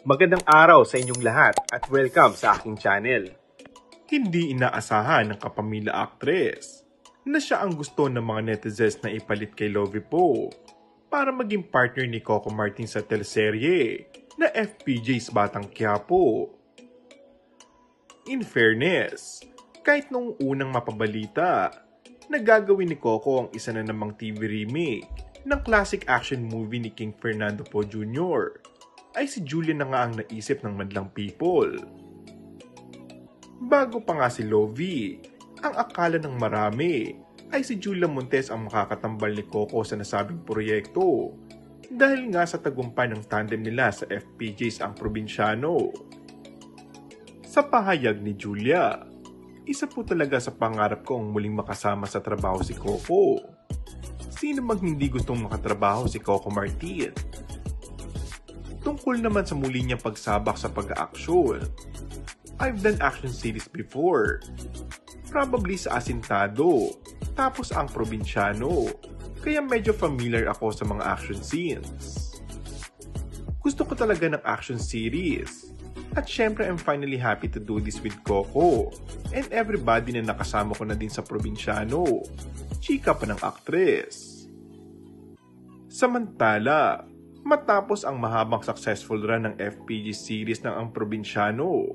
Magandang araw sa inyong lahat at welcome sa aking channel. Hindi inaasahan ng kapamilya actress na siya ang gusto ng mga netizens na ipalit kay Lovie Poe para maging partner ni Coco Martin sa teleserye na FPJ's Batang Quiapo. In fairness, kahit noong unang mapabalita na gagawin ni Coco ang isa na namang TV remake ng classic action movie ni King Fernando Poe Jr., ay si Julia na nga ang naisip ng madlang people. Bago pa nga si Lovie, ang akala ng marami ay si Julia Montes ang makakatambal ni Coco sa nasabing proyekto dahil nga sa tagumpay ng tandem nila sa FPJ's Ang Probinsyano. Sa pahayag ni Julia, isa po talaga sa pangarap ko ang muling makasama sa trabaho si Coco. Sino mang hindi gustong makatrabaho si Coco Martin? Tungkol naman sa muli niyang pagsabak sa pag-aaksyon, I've done action series before. Probably sa Asintado, tapos Ang Probinsyano, kaya medyo familiar ako sa mga action scenes. Gusto ko talaga ng action series. At syempre I'm finally happy to do this with Coco and everybody na nakasama ko na din sa Probinsyano. Chika pa ng actress. Samantala, matapos ang mahabang successful run ng FPJ series ng Ang Probinsyano,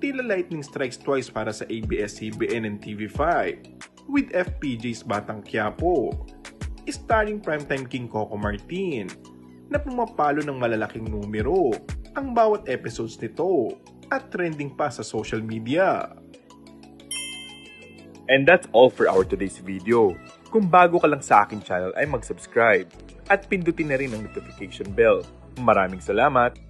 tila lightning strikes twice para sa ABS-CBN and TV5 with FPJ's Batang Quiapo, starring primetime king Coco Martin na pumapalo ng malalaking numero ang bawat episodes nito at trending pa sa social media. And that's all for our today's video. Kung bago ka lang sa aking channel ay mag-subscribe at pindutin na rin ang notification bell. Maraming salamat!